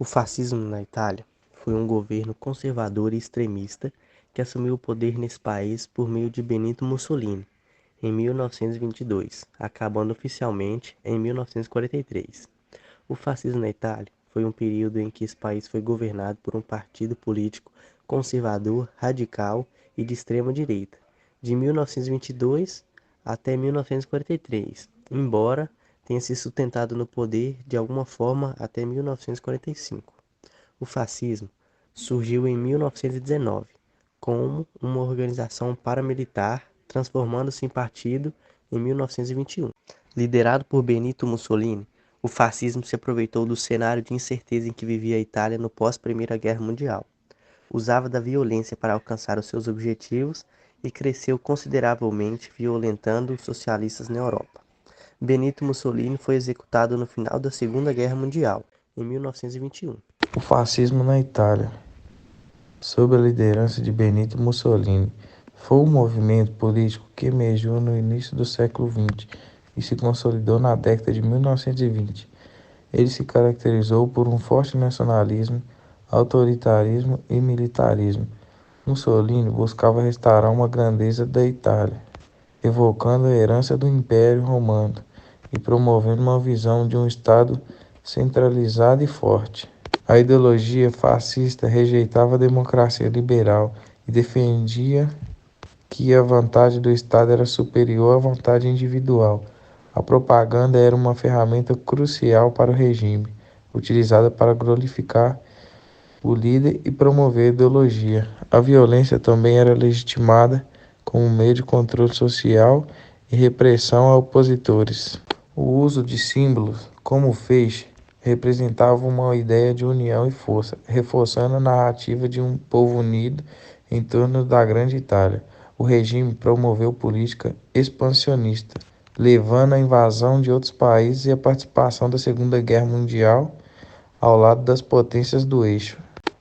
O fascismo na Itália foi um governo conservador e extremista que assumiu o poder nesse país por meio de Benito Mussolini em 1922, acabando oficialmente em 1943. O fascismo na Itália foi um período em que esse país foi governado por um partido político conservador, radical e de extrema direita, de 1922 até 1943, embora tenha se sustentado no poder de alguma forma até 1945. O fascismo surgiu em 1919 como uma organização paramilitar, transformando-se em partido em 1921. Liderado por Benito Mussolini, o fascismo se aproveitou do cenário de incerteza em que vivia a Itália no pós-Primeira Guerra Mundial. Usava da violência para alcançar os seus objetivos e cresceu consideravelmente, violentando os socialistas na Europa. Benito Mussolini foi executado no final da Segunda Guerra Mundial, em 1921. O fascismo na Itália, sob a liderança de Benito Mussolini, foi um movimento político que emergiu no início do século XX e se consolidou na década de 1920. Ele se caracterizou por um forte nacionalismo, autoritarismo e militarismo. Mussolini buscava restaurar uma grandeza da Itália, evocando a herança do Império Romano e promovendo uma visão de um Estado centralizado e forte. A ideologia fascista rejeitava a democracia liberal e defendia que a vontade do Estado era superior à vontade individual. A propaganda era uma ferramenta crucial para o regime, utilizada para glorificar o líder e promover a ideologia. A violência também era legitimada como meio de controle social e repressão a opositores. O uso de símbolos, como o feixe, representava uma ideia de união e força, reforçando a narrativa de um povo unido em torno da Grande Itália. O regime promoveu política expansionista, levando à invasão de outros países e à participação da Segunda Guerra Mundial ao lado das potências do eixo.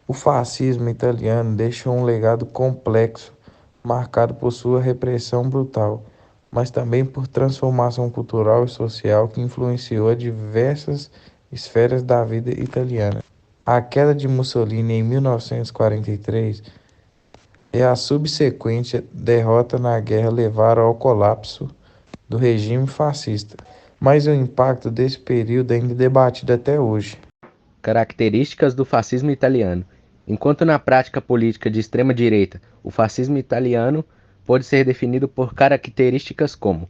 O fascismo italiano deixou um legado complexo, marcado por sua repressão brutal, mas também por transformação cultural e social que influenciou diversas esferas da vida italiana. A queda de Mussolini em 1943 e a subsequente derrota na guerra levaram ao colapso do regime fascista, mas o impacto desse período ainda é debatido até hoje. Características do fascismo italiano. Enquanto na prática política de extrema-direita, o fascismo italiano pode ser definido por características como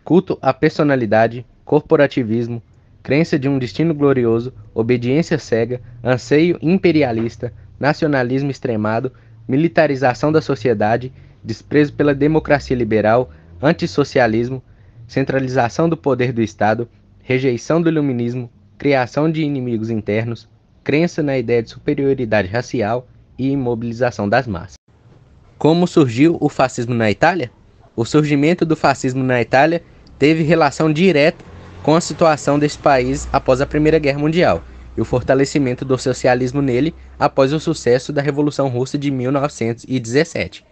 culto à personalidade, corporativismo, crença de um destino glorioso, obediência cega, anseio imperialista, nacionalismo extremado, militarização da sociedade, desprezo pela democracia liberal, antissocialismo, centralização do poder do Estado, rejeição do iluminismo, criação de inimigos internos, crença na ideia de superioridade racial e imobilização das massas. Como surgiu o fascismo na Itália? O surgimento do fascismo na Itália teve relação direta com a situação desse país após a Primeira Guerra Mundial e o fortalecimento do socialismo nele após o sucesso da Revolução Russa de 1917.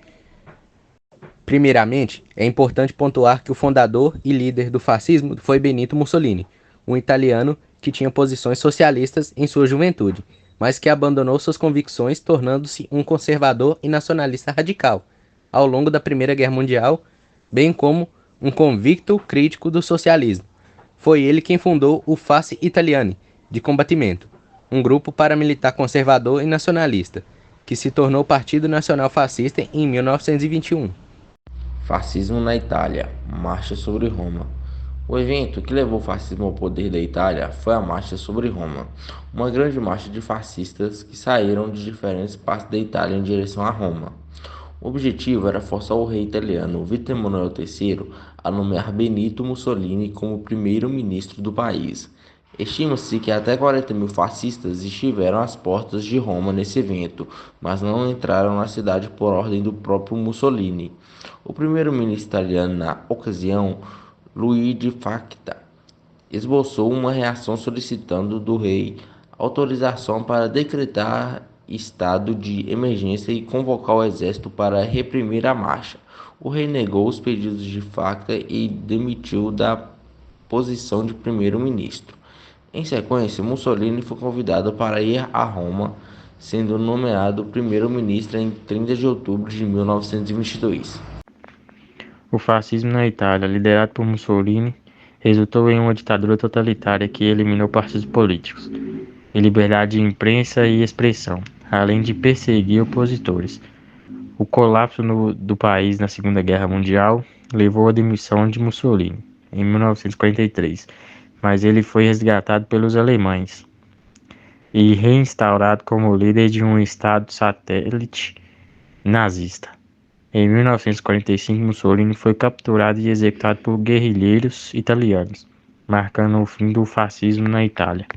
Primeiramente, é importante pontuar que o fundador e líder do fascismo foi Benito Mussolini, um italiano que tinha posições socialistas em sua juventude, mas que abandonou suas convicções tornando-se um conservador e nacionalista radical ao longo da Primeira Guerra Mundial, bem como um convicto crítico do socialismo. Foi ele quem fundou o Fasci Italiani, de combatimento, um grupo paramilitar conservador e nacionalista, que se tornou Partido Nacional Fascista em 1921. Fascismo na Itália, Marcha sobre Roma. O evento que levou o fascismo ao poder da Itália foi a Marcha sobre Roma, uma grande marcha de fascistas que saíram de diferentes partes da Itália em direção a Roma. O objetivo era forçar o rei italiano Vítor Emanuele III a nomear Benito Mussolini como primeiro-ministro do país. Estima-se que até 40 mil fascistas estiveram às portas de Roma nesse evento, mas não entraram na cidade por ordem do próprio Mussolini. O primeiro-ministro italiano na ocasião, Luigi Facta, esboçou uma reação solicitando do rei autorização para decretar estado de emergência e convocar o exército para reprimir a marcha. O rei negou os pedidos de Facta e demitiu da posição de primeiro-ministro. Em sequência, Mussolini foi convidado para ir a Roma, sendo nomeado primeiro-ministro em 30 de outubro de 1922. O fascismo na Itália, liderado por Mussolini, resultou em uma ditadura totalitária que eliminou partidos políticos e liberdade de imprensa e expressão, além de perseguir opositores. O colapso do país na Segunda Guerra Mundial levou à demissão de Mussolini em 1943, mas ele foi resgatado pelos alemães e reinstaurado como líder de um estado satélite nazista. Em 1945, Mussolini foi capturado e executado por guerrilheiros italianos, marcando o fim do fascismo na Itália.